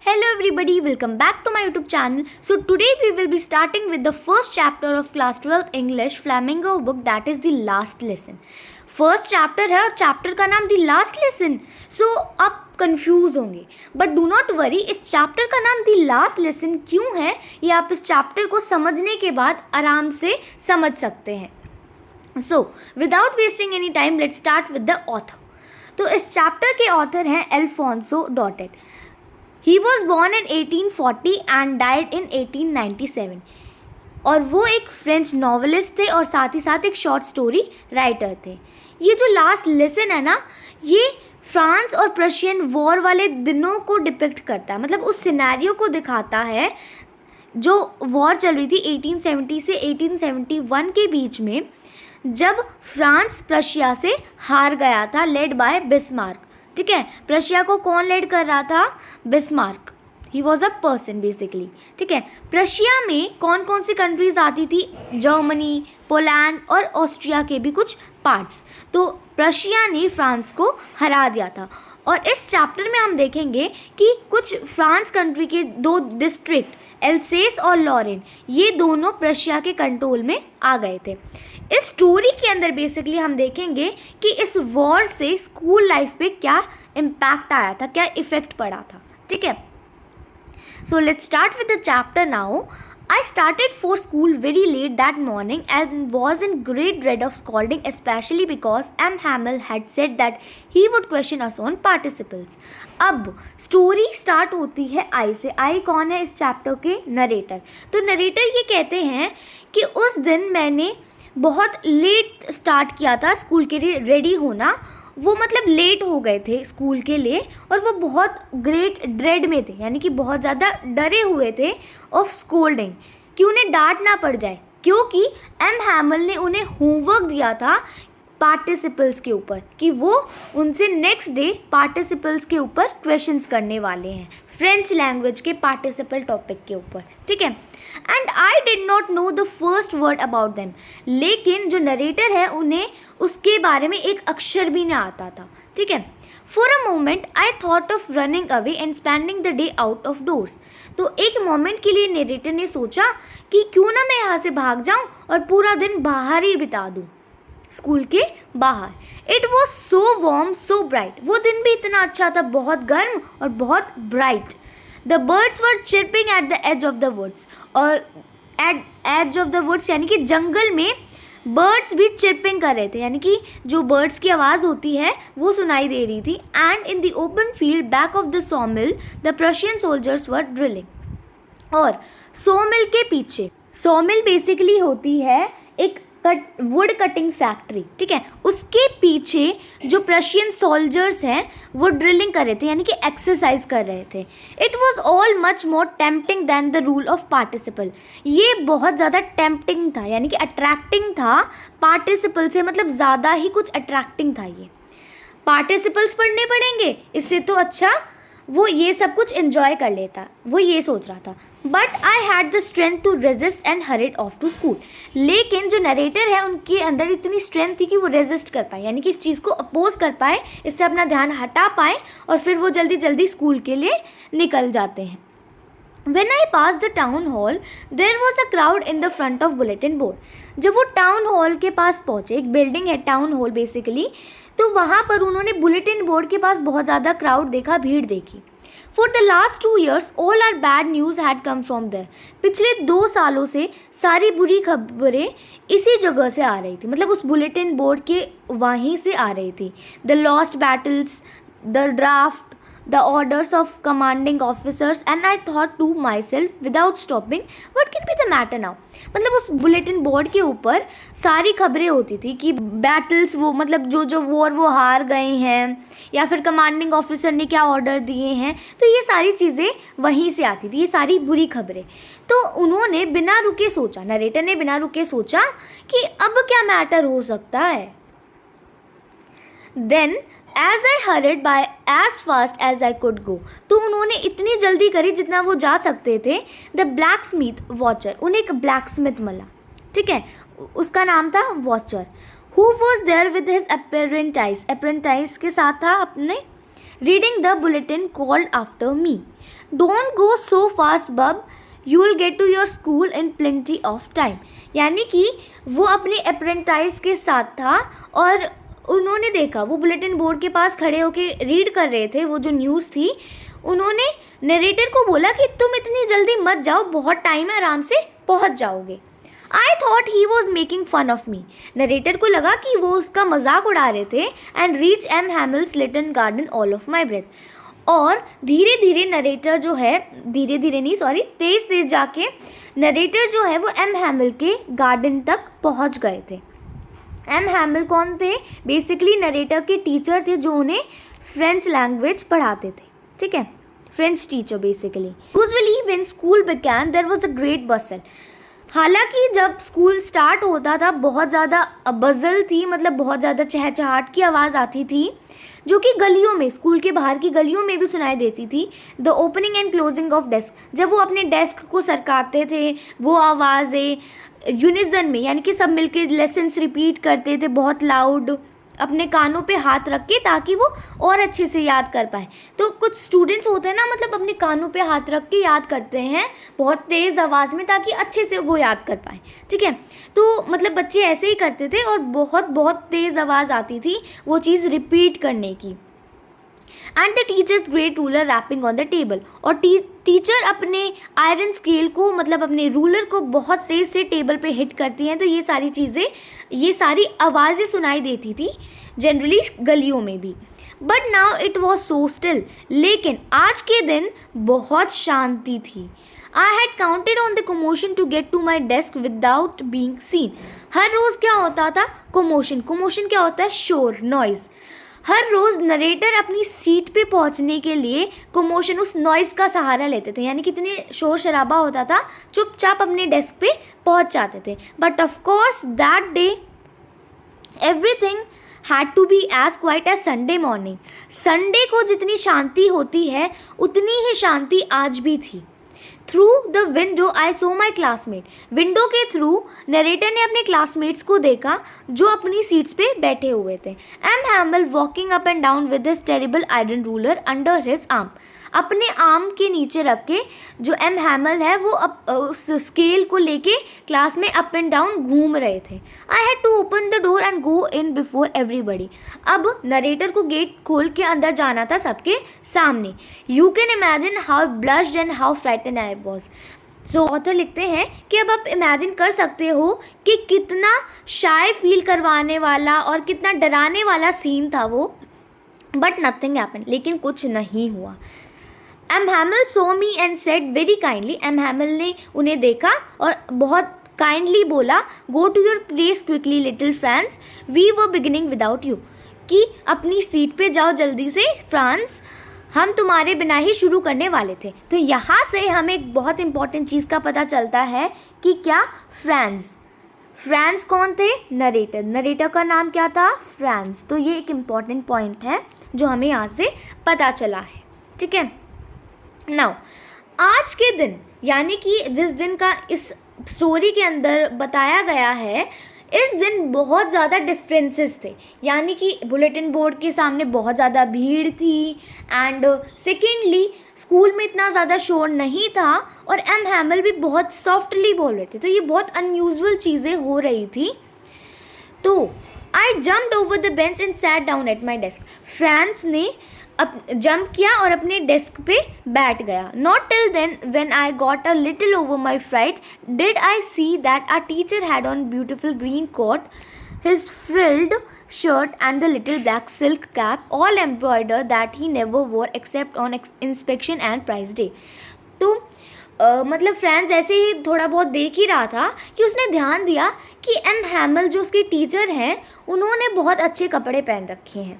Hello everybody, welcome back to my YouTube channel. So today we will be starting with the first chapter of class 12 English Flamingo book, that is the last lesson. First chapter है और chapter का नाम the last lesson. सो आप confuse होंगे, but do not worry, इस chapter का नाम the last lesson क्यों है ये आप इस चैप्टर को समझने के बाद आराम से समझ सकते हैं. So without wasting any time let's start with the author. तो इस चैप्टर के ऑथर हैं Alphonse Daudet. He was born in 1840 and died in 1897. और वो एक फ्रेंच नॉवलिस्ट थे और साथ ही साथ एक शॉर्ट स्टोरी राइटर थे. ये जो लास्ट लेसन है ना, ये फ्रांस और प्रशियन वॉर वाले दिनों को डिपिक्ट करता है. मतलब उस सिनेरियो को दिखाता है जो वॉर चल रही थी 1870 से 1871 के बीच में, जब फ्रांस प्रशिया से हार गया था, लेड बाय बिस्मार्क. ठीक है, प्रशिया को कौन लीड कर रहा था? Bismarck. He was a person basically. ठीक है, प्रशिया में कौन कौन सी कंट्रीज आती थी? जर्मनी, पोलैंड और ऑस्ट्रिया के भी कुछ पार्ट्स. तो प्रशिया ने फ्रांस को हरा दिया था. और इस चैप्टर में हम देखेंगे कि कुछ फ्रांस कंट्री के दो डिस्ट्रिक्ट एल्सेस और लॉरेन, ये दोनों प्रशिया के कंट्रोल में आ गए थे. इस स्टोरी के अंदर बेसिकली हम देखेंगे कि इस वॉर से स्कूल लाइफ पे क्या इम्पैक्ट आया था, क्या इफ़ेक्ट पड़ा था. ठीक है, so let's start with the chapter now. I started for school very late that morning and was in great dread of scolding, especially because M. Hamel had said that he would question us on participles. अब story start होती है आई से. आई कौन है इस chapter के? Narrator. तो narrator ये कहते हैं कि उस दिन मैंने बहुत लेट स्टार्ट किया था स्कूल के लिए रेडी होना. वो मतलब लेट हो गए थे स्कूल के लिए और वो बहुत ग्रेट ड्रेड में थे, यानी कि बहुत ज़्यादा डरे हुए थे ऑफ स्कोल्डिंग, कि उन्हें डांट ना पड़ जाए, क्योंकि एम हैमल ने उन्हें होमवर्क दिया था पार्टिसिपल्स के ऊपर, कि वो उनसे नेक्स्ट डे पार्टिसिपल्स के ऊपर क्वेश्चंस करने वाले हैं, फ्रेंच लैंग्वेज के पार्टिसिपल टॉपिक के ऊपर. ठीक है, and I did not know the first word about them. लेकिन जो नरेटर है उन्हें उसके बारे में एक अक्षर भी ना आता था. ठीक है, for a moment I thought of running away and spending the day out of doors. तो एक मोमेंट के लिए नरेटर ने सोचा कि क्यों ना मैं यहाँ से भाग जाऊँ और पूरा दिन बाहर ही बिता दूँ, स्कूल के बाहर. It was so warm so bright. वो दिन भी इतना अच्छा था, बहुत गर्म और बहुत bright. The birds were chirping at the edge of the woods. और at edge of the woods यानी कि जंगल में बर्ड्स भी चिरपिंग कर रहे थे, यानी कि जो बर्ड्स की आवाज़ होती है वो सुनाई दे रही थी. And in the open field back of the सॉमिल the Prussian soldiers were drilling. और सॉमिल के पीछे, सॉमिल बेसिकली होती है एक वुड कटिंग फैक्ट्री. ठीक है, उसके पीछे जो प्रशियन सोल्जर्स हैं वो ड्रिलिंग कर रहे थे, यानी कि एक्सरसाइज कर रहे थे. It was all much more tempting than the rule of participle. ये बहुत ज़्यादा टेम्पटिंग था, यानी कि अट्रैक्टिंग था पार्टिसिपल से, मतलब ज़्यादा ही कुछ अट्रैक्टिंग था. ये पार्टिसिपल्स पढ़ने पड़ेंगे, इससे तो अच्छा वो ये सब कुछ एंजॉय कर लेता, वो ये सोच रहा था. But I had the strength to resist and hurried off to school. लेकिन जो नरेटर है उनके अंदर इतनी स्ट्रेंथ थी कि वो रेजिस्ट कर पाए, यानी कि इस चीज़ को अपोज कर पाए, इससे अपना ध्यान हटा पाए और फिर वो जल्दी जल्दी स्कूल के लिए निकल जाते हैं. When I passed the town hall, there was a crowd in the front of bulletin board. जब वो टाउन हॉल के पास पहुँचे, एक बिल्डिंग है टाउन हॉल बेसिकली, तो वहाँ पर उन्होंने बुलेटिन बोर्ड के पास बहुत ज़्यादा क्राउड देखा, भीड़ देखी. For the last 2 years, all our bad news had come from there. पिछले 2 सालों से सारी बुरी खबरें इसी जगह से आ रही थी, मतलब उस बुलेटिन बोर्ड के वहीं से आ रही थी. The lost battles, the draft, the orders of commanding officers, and I thought to myself without stopping, what can be the matter now? मतलब उस बुलेटिन बोर्ड के ऊपर सारी खबरें होती थी कि बैटल्स, वो मतलब जो जो वॉर वो हार गए हैं, या फिर कमांडिंग ऑफिसर ने क्या ऑर्डर दिए हैं, तो ये सारी चीज़ें वहीं से आती थी, ये सारी बुरी खबरें. तो उन्होंने बिना रुके सोचा, नरेटर ने बिना रुके सोचा कि अब क्या मैटर हो सकता है. Then as I hurried by as fast as I could go. तो उन्होंने इतनी जल्दी करी जितना वो जा सकते थे. द ब्लैक स्मिथ वॉचर, उन्हें एक ब्लैक स्मिथ मिला. ठीक है, उसका नाम था Wachter. Who was there with his apprentice, apprentice के साथ था अपने reading the bulletin called after me. Don't go so fast, bub. You will get to your school in plenty of time. यानी कि वो अपने अप्रेंटाइज के साथ था और उन्होंने देखा, वो बुलेटिन बोर्ड के पास खड़े होके रीड कर रहे थे वो जो न्यूज़ थी. उन्होंने नरेटर को बोला कि तुम इतनी जल्दी मत जाओ, बहुत टाइम है, आराम से पहुंच जाओगे. I thought he was making fun of me. Narrator को लगा कि वो उसका मजाक उड़ा रहे थे. And reach M Hamel's little garden all of my breath. और धीरे धीरे नरेटर जो है, धीरे धीरे नहीं सॉरी, तेज तेज जाके नरेटर जो है वो एम हैमिल के गार्डन तक पहुंच गए थे. एम हैमिल कौन थे? बेसिकली नरेटर के टीचर थे जो उन्हें फ्रेंच लैंग्वेज पढ़ाते थे. ठीक है, French teacher basically. Usually when school began there was a great bustle. हालांकि जब स्कूल स्टार्ट होता था बहुत ज़्यादा बज़ल थी, मतलब बहुत ज़्यादा चहचहाट की आवाज़ आती थी जो कि गलियों में, स्कूल के बाहर की गलियों में भी सुनाई देती थी. The opening and closing of desk. जब वो अपने डेस्क को सरकाते थे वो आवाज़ें यूनिजन में, यानी कि सब मिलके लेसन्स रिपीट करते थे बहुत लाउड, अपने कानों पे हाथ रख के, ताकि वो और अच्छे से याद कर पाए. तो कुछ स्टूडेंट्स होते हैं ना, मतलब अपने कानों पे हाथ रख के याद करते हैं बहुत तेज़ आवाज़ में ताकि अच्छे से वो याद कर पाए. ठीक है, तो मतलब बच्चे ऐसे ही करते थे और बहुत बहुत तेज़ आवाज़ आती थी वो चीज़ रिपीट करने की. And the teacher's great ruler rapping on the table. और टीचर अपने आयरन स्केल को, मतलब अपने रूलर को बहुत तेज़ से टेबल पे हिट करती हैं. तो ये सारी चीज़ें, ये सारी आवाज़ें सुनाई देती थी जनरली गलियों में भी. But now it was so still. लेकिन आज के दिन बहुत शांति थी. I had counted on the commotion to get to my desk without being seen. हर रोज़ क्या होता था? कमोशन. कमोशन क्या होता है? शोर, नॉइज़. हर रोज़ नरेटर अपनी सीट पे पहुंचने के लिए कमोशन, उस नॉइज़ का सहारा लेते थे. यानी कितने शोर शराबा होता था, चुपचाप अपने डेस्क पे पहुंच जाते थे. But of course that day everything had to be as quiet as Sunday morning. Sunday को जितनी शांति होती है उतनी ही शांति आज भी थी. Through the window I so my classmate. Window के थ्रू नरेटर ने अपने क्लासमेट्स को देखा जो अपनी सीट्स पे बैठे हुए थे. M Hamel walking up and down with his terrible iron ruler under his arm. अपने आर्म के नीचे रख के जो एम हैमिल है वो उस स्केल को लेके क्लास में अप एंड डाउन घूम रहे थे. I had to open the door and go in before everybody. अब नरेटर को गेट खोल के अंदर जाना था सबके सामने. You can imagine how blushed and how frighten I was. So author लिखते हैं कि अब आप इमेजिन कर सकते हो कि कितना शाय फील करवाने वाला और कितना डराने वाला सीन था वो. But nothing happened. लेकिन कुछ नहीं हुआ. M Hamel saw me and said very kindly. M Hamel ने उन्हें देखा और बहुत काइंडली बोला, go to your place quickly little Franz, we were beginning without you. कि अपनी सीट पे जाओ जल्दी से फ्रांस, हम तुम्हारे बिना ही शुरू करने वाले थे. तो यहाँ से हमें एक बहुत इंपॉर्टेंट चीज़ का पता चलता है कि क्या? फ्रांस. फ्रांस कौन थे? नरेटर. नरेटर का नाम क्या था? फ्रांस. तो ये एक इम्पॉर्टेंट पॉइंट है जो हमें यहाँ से पता चला है. ठीक है, नाउ आज के दिन, यानी कि जिस दिन का इस स्टोरी के अंदर बताया गया है, इस दिन बहुत ज़्यादा डिफरेंसेस थे. यानी कि बुलेटिन बोर्ड के सामने बहुत ज़्यादा भीड़ थी एंड सेकेंडली स्कूल में इतना ज़्यादा शोर नहीं था और एम हैमिल भी बहुत सॉफ्टली बोल रहे थे. तो ये बहुत अनयूजुअल चीज़ें हो रही थी. तो I jumped over the bench and sat down at my desk. Franz ने जंप किया और अपने डेस्क पे बैठ गया. Not till then when I got a little over my fright did I see that our teacher had on beautiful green coat, his frilled shirt and the little black silk cap all embroidered that he never wore except on inspection and prize day. तो मतलब France ऐसे ही थोड़ा बहुत देख ही रहा था कि उसने ध्यान दिया कि एम हैमिल जो उसके टीचर हैं उन्होंने बहुत अच्छे कपड़े पहन रखे हैं.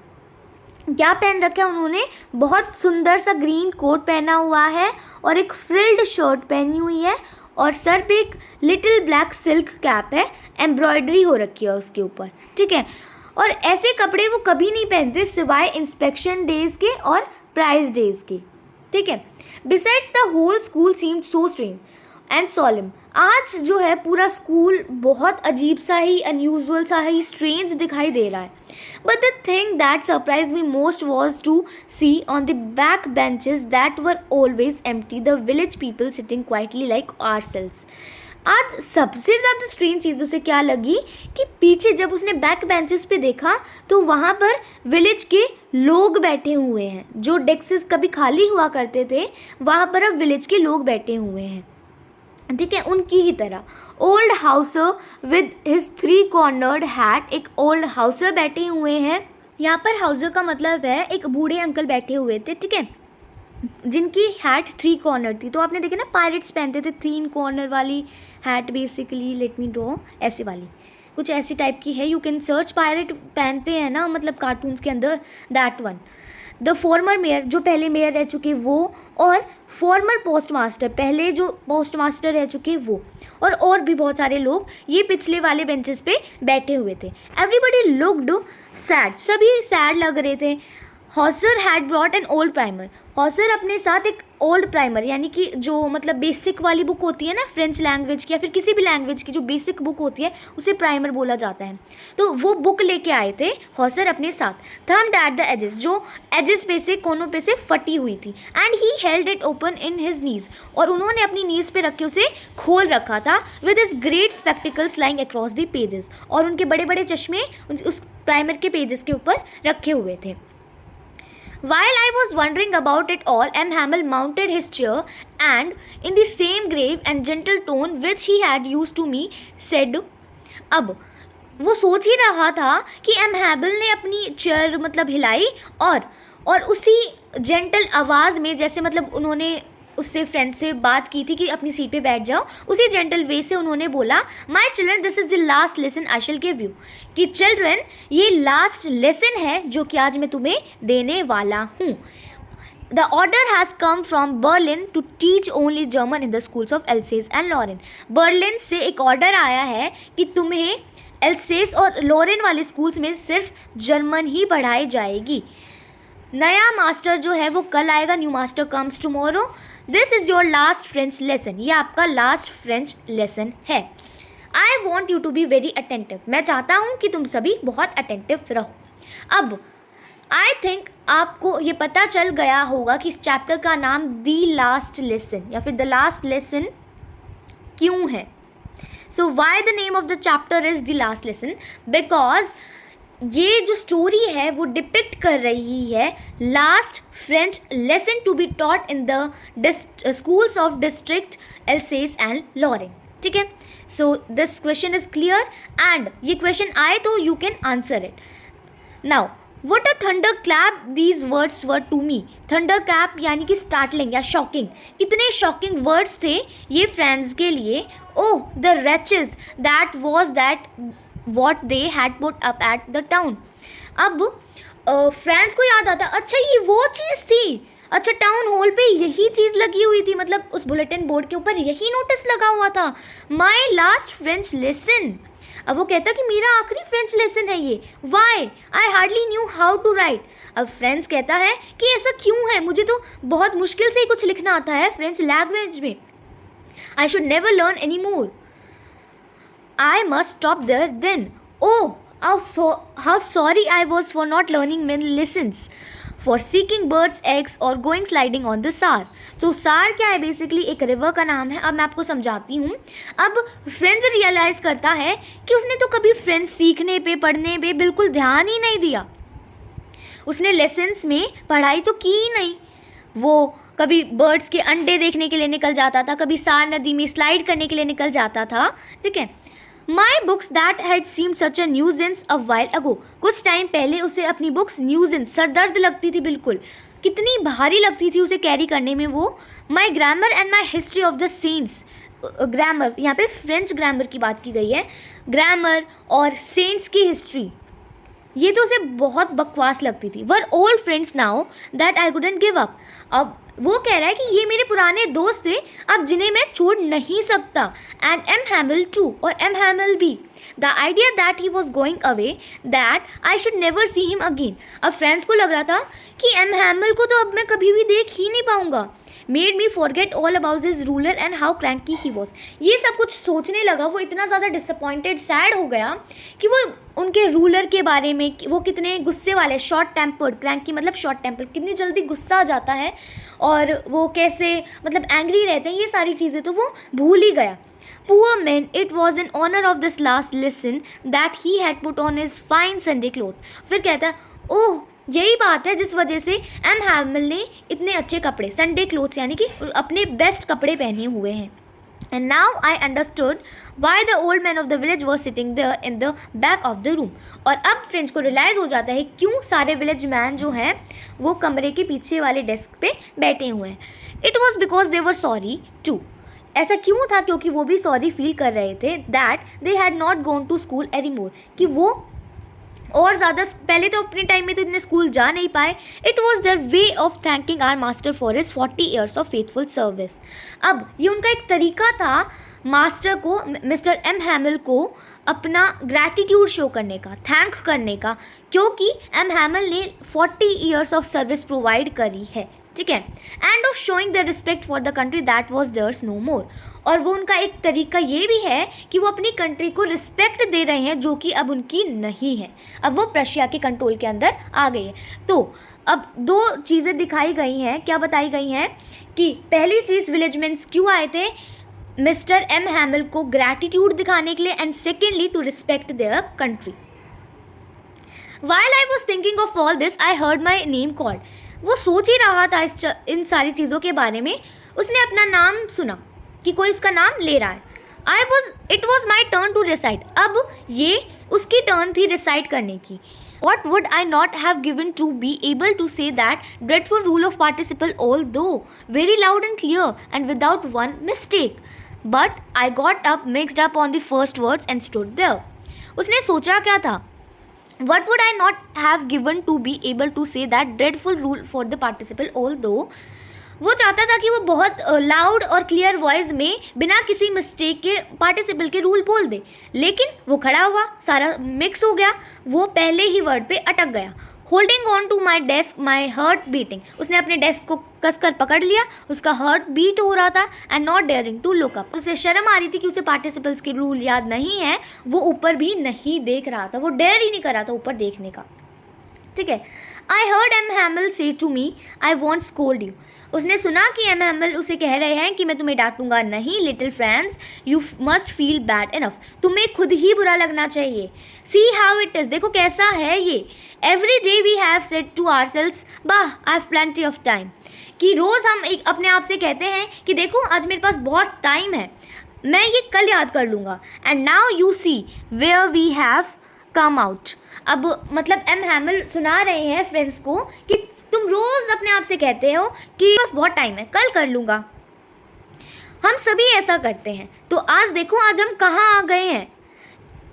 क्या पहन रखा है उन्होंने? बहुत सुंदर सा ग्रीन कोट पहना हुआ है और एक फ्रिल्ड शर्ट पहनी हुई है और सर पे एक लिटिल ब्लैक सिल्क कैप है, एम्ब्रॉयडरी हो रखी है उसके ऊपर. ठीक है, और ऐसे कपड़े वो कभी नहीं पहनते सिवाय इंस्पेक्शन डेज के और प्राइज डेज के. ठीक है, besides the whole school seemed so strange. And solemn. आज जो है पूरा स्कूल बहुत अजीब सा ही, अनयूजुअल सा ही, स्ट्रेंज दिखाई दे रहा है. But the thing that surprise me most was to see on the back benches that were always empty the village people sitting quietly like ourselves. आज सबसे ज़्यादा स्ट्रेंज चीज़ उसे क्या लगी कि पीछे जब उसने बैक बेंचेस पे देखा तो वहाँ पर विलेज के लोग बैठे हुए हैं. जो डेस्क्स कभी खाली हुआ करते थे वहाँ पर अब विलेज के लोग बैठे हुए हैं. ठीक है, उनकी ही तरह. Old Hauser with his 3 cornered hat. एक ओल्ड हाउसर बैठे हुए हैं. यहाँ पर हाउसर का मतलब है एक बूढ़े अंकल बैठे हुए थे. ठीक है, जिनकी हैट 3 कॉर्नर थी. तो आपने देखा ना, पायरेट्स पहनते थे 3 कॉर्नर वाली hat basically. Let me draw, ऐसे वाली कुछ ऐसी टाइप की है. यू कैन सर्च, पायरेट पहनते हैं ना मतलब कार्टून्स के अंदर, that one. The former mayor, जो पहले मेयर रह चुके वो, और फॉर्मर पोस्ट मास्टर, पहले जो पोस्ट मास्टर रह चुके वो, और भी बहुत सारे लोग ये पिछले वाले बेंचेस पे बैठे हुए थे. एवरीबडी लुक्ड सैड, सभी सैड लग रहे थे. Hauser had brought an old primer. Hauser अपने साथ एक ओल्ड प्राइमर, यानी कि जो मतलब बेसिक वाली बुक होती है ना फ्रेंच लैंग्वेज की या फिर किसी भी लैंग्वेज की जो बेसिक बुक होती है उसे प्राइमर बोला जाता है. तो वो बुक लेके आए थे हॉसर अपने साथ. थम्ड एट द एजेस, जो एजेस पे से, कोनों पे से फटी हुई थी. And he held it open in his knees, और उन्होंने अपनी नीज पे रख के उसे खोल रखा था. With his great spectacles lying across the pages, और उनके बड़े बड़े चश्मे उस प्राइमर के पेजेस के ऊपर रखे हुए थे. While I was wondering about it all, M. Hamel mounted his chair and, in the same grave and gentle tone which he had used to me, said, अब वो सोच ही रहा था कि एम हैबल ने अपनी चेयर मतलब हिलाई, और उसी जेंटल आवाज़ में, जैसे मतलब उन्होंने उससे फ्रेंड से बात की थी कि अपनी सीट पे बैठ जाओ, उसी जेंटल वे से उन्होंने बोला, my children this is the last lesson I shell give you. कि चिल्ड्रन, ये लास्ट लेसन है जो कि आज मैं तुम्हें देने वाला हूँ. The order has come from Berlin to teach only German in the schools of Alsace and Lorraine. Berlin से एक ऑर्डर आया है कि तुम्हें एल्सेस और लॉरेन वाले स्कूल्स में सिर्फ जर्मन ही पढ़ाई जाएगी. नया मास्टर जो है वो कल आएगा. New master comes tomorrow. This is your last French lesson. ये आपका लास्ट फ्रेंच लेसन है. I want you to be very attentive. मैं चाहता हूँ कि तुम सभी बहुत अटेंटिव रहो. अब आई थिंक आपको ये पता चल गया होगा कि इस चैप्टर का नाम दी लास्ट लेसन या फिर द लास्ट लेसन क्यों है. So why the name of the chapter is the last lesson? Because ये जो स्टोरी है वो डिपिक्ट कर रही है last French lesson to be taught in the schools of district Alsace and Lorraine. ठीक है, so this question is clear and ये क्वेश्चन आए तो you can answer it. Now what a thunderclap these words were to me. Thunderclap यानी कि startling या shocking. इतने shocking words थे ये फ्रेंड्स के लिए. Oh the wretches that was that what they had put up at the town. अब friends को याद आता, अच्छा ये वो चीज़ थी, अच्छा टाउन हॉल पे यही चीज़ लगी हुई थी, मतलब उस बुलेटिन बोर्ड के ऊपर यही नोटिस लगा हुआ था, माई लास्ट फ्रेंच लेसन. अब वो कहता कि मेरा आखिरी फ्रेंच लेसन है ये. Why I hardly knew how to write. अब फ्रेंड्स कहता है कि ऐसा क्यों है, मुझे तो बहुत मुश्किल से ही कुछ लिखना आता है फ्रेंच लैंग्वेज में. I should never learn any more. I must stop there then. Oh, how sorry I was for not learning many lessons, for seeking birds' eggs or going sliding on the Saar. तो सार क्या है? Basically एक river का नाम है. अब मैं आपको समझाती हूँ. अब फ्रेंच रियलाइज़ करता है कि उसने तो कभी फ्रेंच सीखने पे, पढ़ने पे बिल्कुल ध्यान ही नहीं दिया. उसने लेसन्स में पढ़ाई तो की ही नहीं. वो कभी बर्ड्स के अंडे देखने के लिए निकल जाता था, कभी सार नदी में स्लाइड करने के लिए निकल जाता था. ठीक है, My books that had seemed such a nuisance a while ago. कुछ टाइम पहले उसे अपनी बुक्स न्यूजेंस, सरदर्द लगती थी बिल्कुल. कितनी भारी लगती थी उसे कैरी करने में वो. My grammar and my history of the saints. Grammar, यहाँ पे फ्रेंच ग्रामर की बात की गई है. ग्रामर और सेंट्स की हिस्ट्री, ये तो उसे बहुत बकवास लगती थी. Were old friends now that I couldn't give up. अब वो कह रहा है कि ये मेरे पुराने दोस्त थे अब जिन्हें मैं छोड़ नहीं सकता. एंड एम हैमिल टू, और एम हैमिल भी. The idea that he was going away that I should never see him again. अब फ्रेंड्स को लग रहा था कि एम हैमिल को तो अब मैं कभी भी देख ही नहीं पाऊँगा. Made me forget all about his ruler and how cranky he was. ये सब कुछ सोचने लगा, वो इतना ज़्यादा डिसअपॉइंटेड, सैड हो गया कि वो उनके रूलर के बारे में, वो कितने गुस्से वाले, शॉर्ट टेम्पर्ड, क्रैंकी मतलब शॉर्ट टेम्पर, कितनी जल्दी गुस्सा आ जाता है और वो कैसे मतलब एंग्री रहते हैं, ये सारी चीज़ें तो वो भूल ही गया। Poor man, it was in honor of this last lesson that he had put on his fine Sunday clothes. फिर कहता है, ओह यही बात है जिस वजह से एम हैमिल ने इतने अच्छे कपड़े, संडे क्लोथ्स यानी कि अपने बेस्ट कपड़े पहने हुए हैं। And now I understood why the old man of the village was sitting there in the back of the room. और अब फ्रेंड्स को रियलाइज़ हो जाता है क्यों सारे विलेज मैन जो हैं वो कमरे के पीछे वाले डेस्क पे बैठे हुए हैं। It was because they were sorry too. ऐसा क्यों था? क्योंकि वो भी सॉरी फील कर रहे थे that they had not gone to school any more, कि वो और ज़्यादा, पहले तो अपने टाइम में तो इतने स्कूल जा नहीं पाए। It was their way of thanking our master for his 40 years of faithful service. अब ये उनका एक तरीका था मास्टर को, मिस्टर एम हैमिल को अपना ग्रैटिट्यूड शो करने का, थैंक करने का, क्योंकि एम हैमिल ने 40 ईयर्स ऑफ सर्विस प्रोवाइड करी है, ठीक है। End of showing the respect for the country that was theirs no more. और वो उनका एक तरीका ये भी है कि वो अपनी कंट्री को रिस्पेक्ट दे रहे हैं जो कि अब उनकी नहीं है, अब वो प्रशिया के कंट्रोल के अंदर आ गई है। तो अब दो चीज़ें दिखाई गई हैं, क्या बताई गई हैं कि पहली चीज़ विलेजमेंट्स क्यों आए थे मिस्टर एम हैमिल को ग्रैटिट्यूड दिखाने के लिए, and secondly to respect their country. While I was thinking of all this, I heard my name called. वो सोच ही रहा था इन सारी चीज़ों के बारे में, उसने अपना नाम सुना कि कोई उसका नाम ले रहा है। It was my turn to recite. अब ये उसकी टर्न थी रिसाइट करने की। What would I not have given to be able to say that dreadful rule of participle, although very loud and clear and without one mistake. But I got up, mixed up on the first words and stood there. उसने सोचा क्या था? What would I not have given to be able to say that dreadful rule for the participle, although वो चाहता था कि वो बहुत लाउड और क्लियर वॉइस में बिना किसी मिस्टेक के पार्टिसिपल के रूल बोल दे, लेकिन वो खड़ा हुआ, सारा मिक्स हो गया, वो पहले ही वर्ड पे अटक गया। Holding on to my desk my heart beating, उसने अपने डेस्क को कसकर पकड़ लिया, उसका हार्ट बीट हो रहा था। And not daring to look up, उसे शर्म आ रही थी कि उसे पार्टिसिपल्स के रूल याद नहीं है, वो ऊपर भी नहीं देख रहा था, वो डेयर ही नहीं कर रहा था ऊपर देखने का, ठीक है। आई हर्ड एम हैमिल से to me I won't scold you, उसने सुना कि एम हैमिल उसे कह रहे हैं कि मैं तुम्हें डांटूंगा नहीं। Little friends you must feel bad enough, तुम्हें खुद ही बुरा लगना चाहिए। सी हाउ इट इज़, देखो कैसा है ये। Every day we have said to ourselves bah I have plenty of time, कि रोज़ हम एक अपने आप से कहते हैं कि देखो आज मेरे पास बहुत टाइम है, मैं ये कल याद कर लूँगा। And now you see where we have come out. अब मतलब एम हैमिल सुना रहे हैं फ्रेंड्स को कि तुम रोज़ अपने आप से कहते हो कि बस बहुत टाइम है, कल कर लूँगा। हम सभी ऐसा करते हैं, तो आज देखो आज हम कहाँ आ गए हैं।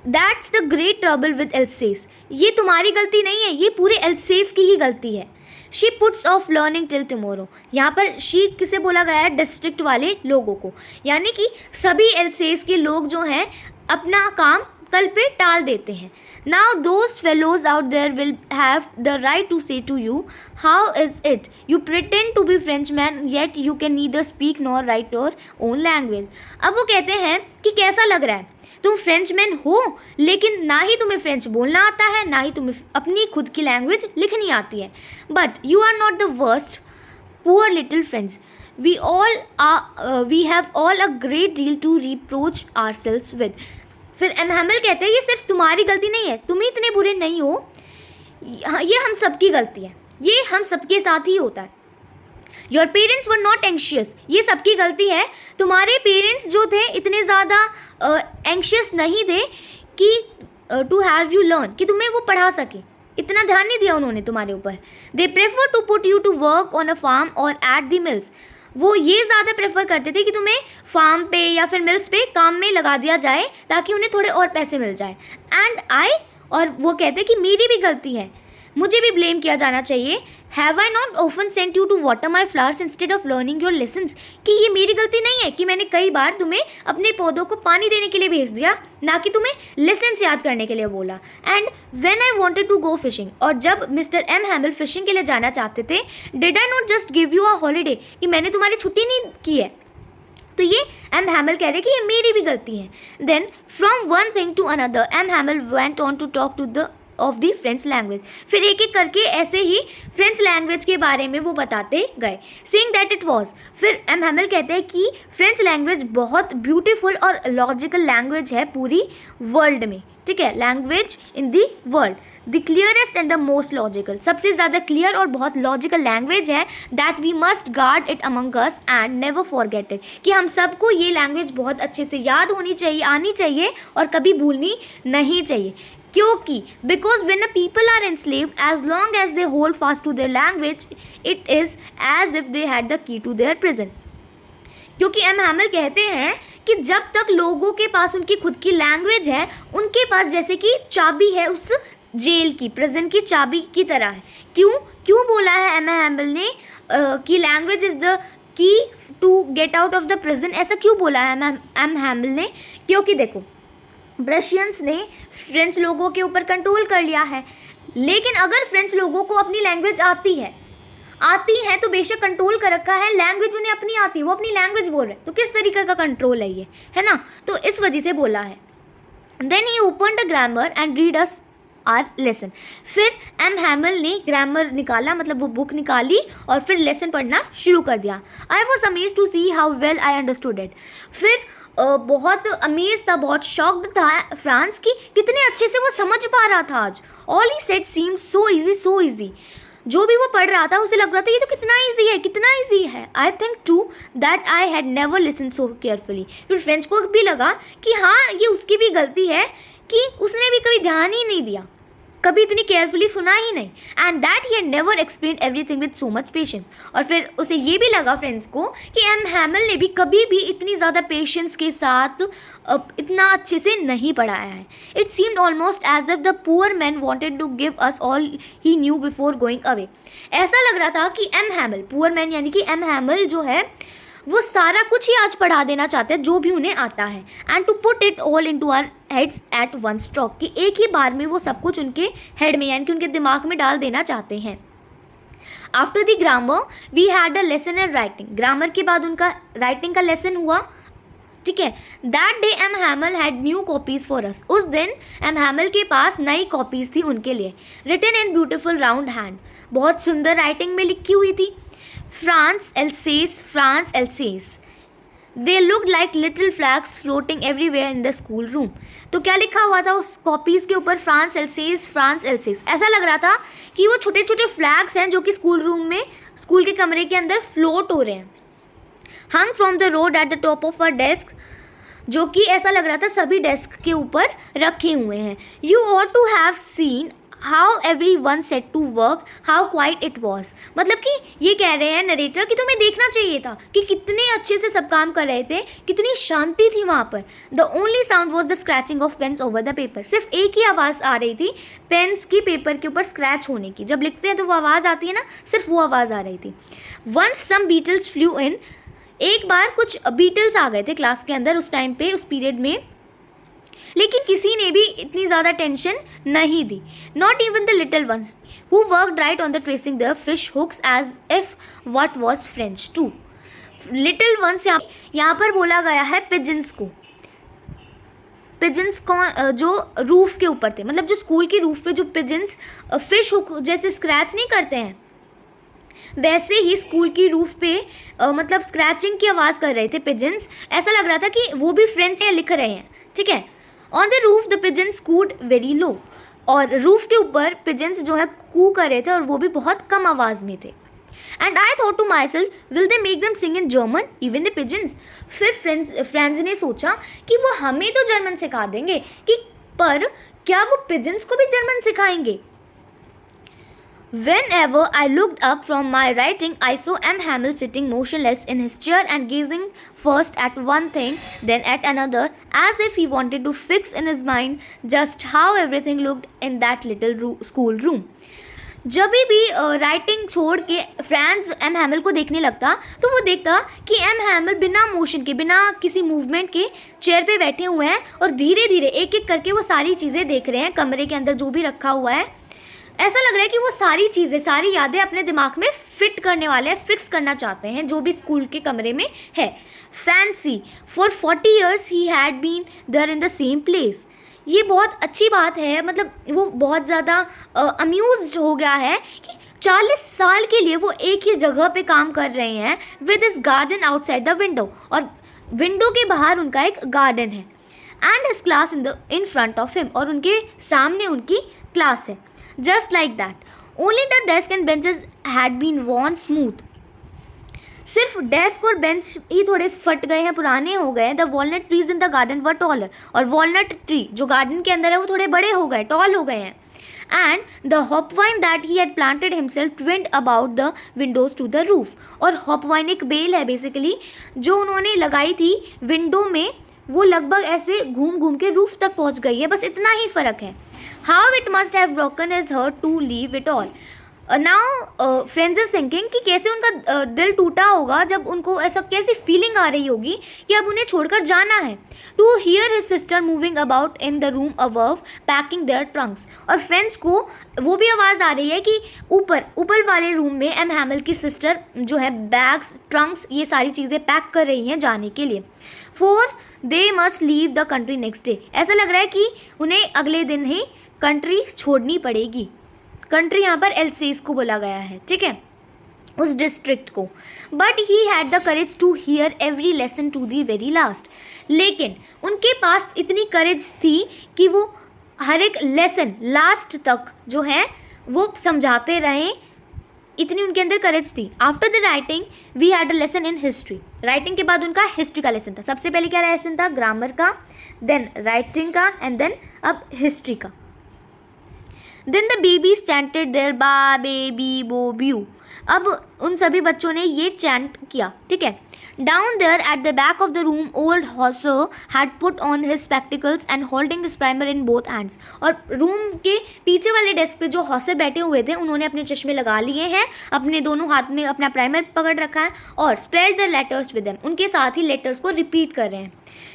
That's the great trouble with else's, ये तुम्हारी गलती नहीं है, ये पूरे एल्सेस की ही गलती है। She puts of learning till tomorrow, यहाँ पर शी किसे बोला गया है? डिस्ट्रिक्ट वाले लोगों को, यानी कि सभी एल्सेस के लोग जो हैं अपना काम कल पे टाल देते हैं। Now those fellows out there will have the right to say to you, how is it you pretend to be Frenchman yet you can neither speak nor write your own language। अब वो कहते हैं कि कैसा लग रहा है, तुम फ्रेंचमैन हो लेकिन ना ही तुम्हें फ्रेंच बोलना आता है, ना ही तुम्हें अपनी खुद की लैंग्वेज लिखनी आती है। But you are not the worst poor little Franz, we have all a great deal to reproach ourselves with। फिर एम हैमिल कहते हैं ये सिर्फ तुम्हारी गलती नहीं है, तुम ही इतने बुरे नहीं हो, ये हम सबकी गलती है, ये हम सबके साथ ही होता है। Your parents were not anxious, ये सबकी गलती है, तुम्हारे पेरेंट्स जो थे इतने ज़्यादा एंशियस नहीं थे कि टू हैव यू लर्न, कि तुम्हें वो पढ़ा सके, इतना ध्यान नहीं दिया उन्होंने तुम्हारे ऊपर। They prefer to put you to work on a farm or at the mills, वो ये ज़्यादा प्रेफर करते थे कि तुम्हें फार्म पे या फिर मिल्स पे काम में लगा दिया जाए ताकि उन्हें थोड़े और पैसे मिल जाए। एंड आई, और वो कहते कि मेरी भी गलती है, मुझे भी ब्लेम किया जाना चाहिए। Have I not often sent you to water my flowers instead of learning your lessons, कि ये मेरी गलती नहीं है कि मैंने कई बार तुम्हें अपने पौधों को पानी देने के लिए भेज दिया, ना कि तुम्हें लेसन्स याद करने के लिए बोला। And when I wanted to go fishing, और जब मिस्टर एम हैमिल फिशिंग के लिए जाना चाहते थे, did I not just give you a holiday, कि मैंने तुम्हारी छुट्टी नहीं की है। तो ये एम हैमिल कह रहे कि ये मेरी भी गलती है। Then from one thing to another M Hamel went on to talk to the of the French language, फिर एक एक करके ऐसे ही फ्रेंच लैंग्वेज के बारे में वो बताते गए। सेइंग दैट इट वॉज, फिर एम हैमिल कहते हैं कि फ्रेंच लैंग्वेज बहुत ब्यूटीफुल और लॉजिकल लैंग्वेज है पूरी वर्ल्ड में, ठीक है, language in the world, the clearest and the most logical, सबसे ज़्यादा क्लियर और बहुत लॉजिकल लैंग्वेज है, that we must guard it among us and never forget it, कि हम सबको ये लैंग्वेज बहुत अच्छे से याद होनी चाहिए, आनी चाहिए और कभी भूलनी नहीं चाहिए। क्योंकि because when a people are enslaved, as long as they hold fast to their language, it is as if they had the key to their prison. क्योंकि एम हैमिल कहते हैं कि जब तक लोगों के पास उनकी खुद की लैंग्वेज है, उनके पास जैसे कि चाबी है उस जेल की, प्रिजन की चाबी की तरह है। क्यों बोला है एम हैमिल ने कि language is the key to get out of the prison, ऐसा क्यों बोला है एम हैमिल ने? क्योंकि देखो, ब्रशियंस ने फ्रेंच लोगों के ऊपर कंट्रोल कर लिया है, लेकिन अगर फ्रेंच लोगों को अपनी लैंग्वेज आती है तो बेशक कंट्रोल कर रखा है, लैंग्वेज उन्हें अपनी आती है, वो अपनी लैंग्वेज बोल रहे हैं, तो किस तरीके का कंट्रोल है ये, है ना? तो इस वजह से बोला है। Then he open the grammar and read us our lesson, फिर एम हैमिल ने ग्रामर निकाला, मतलब वो बुक निकाली और फिर लेसन पढ़ना शुरू कर दिया। I was amaze to see how well I understood it, फिर बहुत अमेज था, बहुत शॉक्ड था फ्रांस की कितने अच्छे से वो समझ पा रहा था आज। All he said seemed so easy, जो भी वो पढ़ रहा था उसे लग रहा था ये तो कितना ईजी है। I think too that I had never listen so carefully, फिर फ्रेंच को भी लगा कि हाँ ये उसकी भी गलती है कि उसने भी कभी ध्यान ही नहीं दिया, कभी इतनी केयरफुली सुना ही नहीं। And that he had never explained everything with so much patience, और फिर उसे ये भी लगा फ्रेंड्स को कि एम हैमिल ने भी कभी भी इतनी ज़्यादा पेशेंस के साथ इतना अच्छे से नहीं पढ़ाया है। It seemed almost as if the poor man wanted to give us all he knew before going away, ऐसा लग रहा था कि एम हैमिल, पुअर मैन यानी कि एम हैमिल जो है वो सारा कुछ ही आज पढ़ा देना चाहते हैं जो भी उन्हें आता है, and to put it all into our heads at one stroke, कि एक ही बार में वो सब कुछ उनके हेड में यानी कि उनके दिमाग में डाल देना चाहते हैं। After the grammar we had a lesson in writing, grammar के बाद उनका राइटिंग का लेसन हुआ, ठीक है। That day M Hamel had new copies for us, उस दिन एम हैमिल के पास नई कॉपीज़ थी उनके लिए, written in beautiful round hand, बहुत सुंदर राइटिंग में लिखी हुई थी। France Alsace, they looked like little flags floating everywhere in the school room। तो क्या लिखा हुआ था उस कॉपीज़ के ऊपर? France Alsace, ऐसा लग रहा था कि वो छोटे छोटे फ्लैग्स हैं जो कि स्कूल रूम में, स्कूल के कमरे के अंदर फ्लोट हो रहे हैं। hung from the road at the top of a desk, जो कि ऐसा लग रहा था सभी डेस्क के ऊपर रखे हुए हैं। You ought to have seen how everyone set to work, how quiet it was, मतलब कि ये कह रहे हैं नरेटर कि तुम्हें देखना चाहिए था कि कितने अच्छे से सब काम कर रहे थे, कितनी शांति थी वहाँ पर। The only sound was the scratching of pens over the paper, सिर्फ एक ही आवाज़ आ रही थी पेन्स की पेपर के ऊपर स्क्रैच होने की, जब लिखते हैं तो वो आवाज़ आती है ना, सिर्फ वो आवाज़ आ रही थी। Once some beetles flew in, एक बार कुछ बीटल्स आ गए थे क्लास के अंदर उस टाइम पे, उस पीरियड में, लेकिन किसी ने भी इतनी ज़्यादा टेंशन नहीं दी। Not even the little ones who worked right on the tracing the fish hooks as if what was French too. Little ones यहाँ पर बोला गया है पिजन्स को, पिजन्स को जो रूफ के ऊपर थे, मतलब जो स्कूल की रूफ पे जो पिजन्स फिश हुक जैसे स्क्रैच नहीं करते हैं, वैसे ही स्कूल की रूफ पे मतलब स्क्रैचिंग की आवाज़ कर रहे थे पिजन्स। ऐसा लग रहा था कि वो भी फ्रेंच में लिख रहे हैं, ठीक है। On the roof the pigeons cooed very low, और रूफ के ऊपर पिजन्स जो है कू कर रहे थे और वो भी बहुत कम आवाज़ में थे। And I thought to myself will they make them sing in German even the pigeons. फिर फ्रेंड्स ने सोचा कि वो हमें तो जर्मन सिखा देंगे, कि पर क्या वो पिजन्स को भी जर्मन सिखाएंगे। Whenever I looked up from my writing, I saw M. Hamill sitting motionless in his chair and gazing first at one thing, then at another, as if he wanted to fix in his mind just how everything looked in that little school room. जब भी writing छोड़ के France M हैमिल को देखने लगता तो वो देखता कि एम हैमिल बिना मोशन के, बिना किसी मूवमेंट के चेयर पे बैठे हुए हैं और धीरे धीरे एक एक करके वो सारी चीज़ें देख रहे हैं कमरे के अंदर जो भी रखा हुआ है। ऐसा लग रहा है कि वो सारी चीज़ें, सारी यादें अपने दिमाग में फिट करने वाले हैं, फिक्स करना चाहते हैं जो भी स्कूल के कमरे में है। Fancy for 40 years he had been there in the same place. ये बहुत अच्छी बात है, मतलब वो बहुत ज़्यादा अम्यूज हो गया है कि 40 साल के लिए वो एक ही जगह पे काम कर रहे हैं with his garden outside the window, और विंडो के बाहर उनका एक गार्डन है, and his class in front of him, और उनके सामने उनकी क्लास है। Just like that only the desk and benches had been worn smooth. सिर्फ डेस्क और बेंच ही थोड़े फट गए हैं, पुराने हो गए। The walnut trees in the garden were taller, और वॉलनट ट्री जो गार्डन के अंदर है वो थोड़े बड़े हो गए, टॉल हो गए हैं। And the hopvine that he had planted himself twined about the windows to the roof, और हॉपवाइन एक बेल है बेसिकली जो उन्होंने लगाई थी विंडो में, वो लगभग ऐसे घूम घूम के रूफ तक पहुंच गई है, बस इतना ही फ़र्क है। How it must have broken his heart to leave it all. Now Franz is thinking कि कैसे उनका दिल टूटा होगा, जब उनको ऐसा कैसी फीलिंग आ रही होगी कि अब उन्हें छोड़कर जाना है। To hear his sister moving about in the room above packing their trunks, और फ्रेंड्स को वो भी आवाज़ आ रही है कि ऊपर वाले रूम में एम हैमिल की सिस्टर जो है बैग्स, ट्रंक्स, ये सारी चीज़ें पैक कर रही हैं जाने के लिए। For they must leave the country next day. ऐसा लग रहा है कि उन्हें अगले दिन ही कंट्री छोड़नी पड़ेगी। कंट्री यहाँ पर एल्सेस को बोला गया है, ठीक है, उस डिस्ट्रिक्ट को। But he had the courage to hear every lesson to the very last. लेकिन उनके पास इतनी करेज थी कि वो हर एक लेसन लास्ट तक जो है वो समझाते रहें, इतनी उनके अंदर करेज थी। After the writing we had a lesson in history. Writing के बाद उनका हिस्ट्री का लेसन था। सबसे पहले क्या लेसन था? ग्रामर का, देन राइटिंग का, एंड देन अब हिस्ट्री का। Then the baby chanted their ba be bi bo bu. अब उन सभी बच्चों ने ये चैंट किया, ठीक है। Down there at the back of the room old Hauser had put on his spectacles and holding his primer in both hands. और रूम के पीछे वाले डेस्क पे जो हॉसर बैठे हुए थे उन्होंने अपने चश्मे लगा लिए हैं, अपने दोनों हाथ में अपना प्राइमर पकड़ रखा है और spelled the letters with them, उनके साथ ही लेटर्स को रिपीट कर रहे हैं।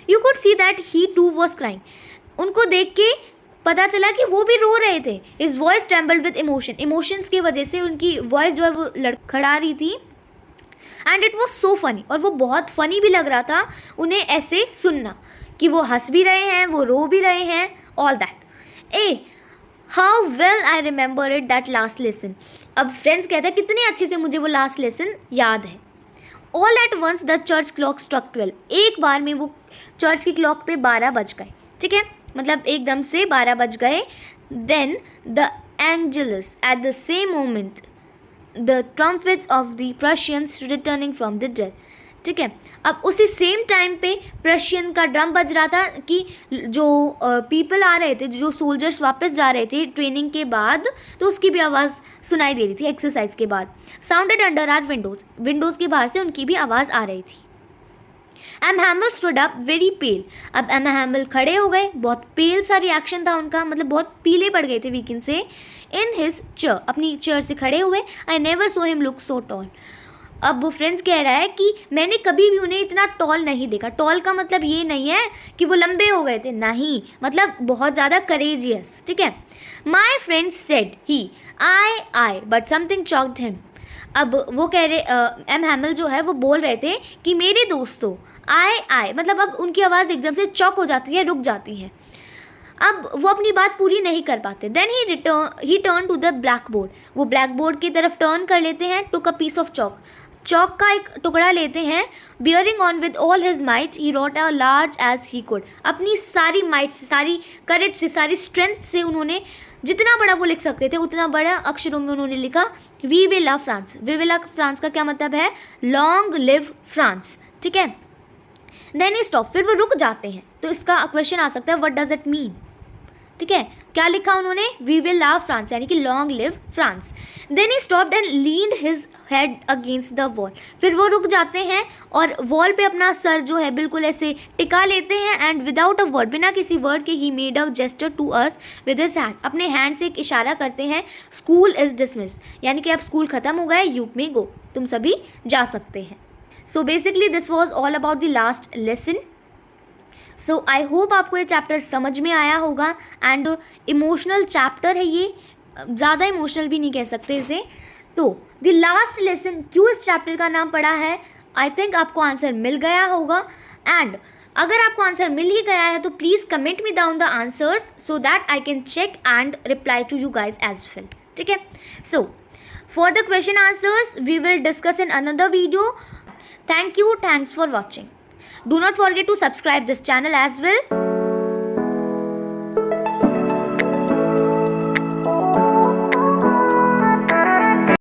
You could see that he too was crying. उनको देख के पता चला कि वो भी रो रहे थे। His voice trembled with emotion. Emotions की वजह से उनकी वॉइस जो है वो लड़खड़ा रही थी। And it was so funny, और वो बहुत फ़नी भी लग रहा था उन्हें ऐसे सुनना कि वो हंस भी रहे हैं, वो रो भी रहे हैं, all that. How well I remember it that last lesson. अब फ्रेंड्स कहते हैं कितने अच्छे से मुझे वो लास्ट लेसन याद है। All at once the church clock struck 12। एक बार में वो चर्च की क्लॉक पे 12 बज गए, ठीक है, मतलब एकदम से 12 बज गए। Then the Angelus at the same moment the trumpets of the Prussians returning from the dead, ठीक है। अब उसी सेम टाइम पे प्रशियन का ड्रम बज रहा था कि जो पीपल आ रहे थे, जो सोल्जर्स वापस जा रहे थे ट्रेनिंग के बाद, तो उसकी भी आवाज़ सुनाई दे रही थी एक्सरसाइज के बाद। साउंडेड अंडर आर विंडोज़ के बाहर से उनकी भी आवाज़ आ रही थी। एम हैमिल स्टूड अप वेरी पेल। अब एम हैमिल खड़े हो गए, बहुत पेल सा रिएक्शन था उनका, मतलब बहुत पीले पड़ गए थे वीकिन से। इन हिज चेयर, अपनी चेयर से खड़े हुए। I never saw him look so tall. अब वो फ्रेंड्स कह रहा है कि मैंने कभी भी उन्हें इतना टॉल नहीं देखा। टॉल का मतलब ये नहीं है कि वो लंबे हो गए थे, नहीं, मतलब बहुत ज़्यादा करेजियस, ठीक है। My friend said he I but something choked him. अब वो कह रहे एम हैमिल जो है वो बोल रहे थे कि मेरे दोस्तों आई, मतलब अब उनकी आवाज़ एकदम से चौक हो जाती है, रुक जाती है। अब वो अपनी बात पूरी नहीं कर पाते। Then he turn to the blackboard. वो ब्लैक बोर्ड की तरफ टर्न कर लेते हैं। टुक अ पीस ऑफ चौक का एक टुकड़ा लेते हैं। Bearing on with all his might he wrote a large as he could. अपनी सारी माइट से, सारी करेज से, सारी स्ट्रेंथ से उन्होंने जितना बड़ा वो लिख सकते थे उतना बड़ा अक्षरों में उन्होंने लिखा, we will love France. We will love France का क्या मतलब है? लॉन्ग लिव फ्रांस, ठीक है। देन ही स्टॉप, फिर वो रुक जाते हैं। तो इसका क्वेश्चन आ सकता है व्हाट डज इट मीन, ठीक है, क्या लिखा उन्होंने, वी विल लव फ्रांस, यानी कि long live France. Then he stopped and leaned his head against the wall, फिर वो रुक जाते हैं और वॉल पे अपना सर जो है बिल्कुल ऐसे टिका लेते हैं। एंड विदाउट अ वर्ड, बिना किसी वर्ड के, he made a gesture to us with his hand, अपने हैंड से एक इशारा करते हैं, स्कूल इज डिसमिस, यानी कि अब स्कूल ख़त्म हो गया, यू मे गो, तुम सभी जा सकते हैं। So basically this was all about the last lesson. So I hope आपको ये चैप्टर समझ में आया होगा। एंड इमोशनल चैप्टर है ये, ज़्यादा इमोशनल भी नहीं कह सकते इसे। तो द लास्ट लेसन क्यों इस चैप्टर का नाम पड़ा है, आई थिंक आपको आंसर मिल गया होगा। एंड अगर आपको आंसर मिल ही गया है तो please comment me down the answers so that I can check and reply to you guys as well, ठीक है। So for the question answers we will discuss in another video. Thank you, thanks for watching. Do not forget to subscribe this channel as well.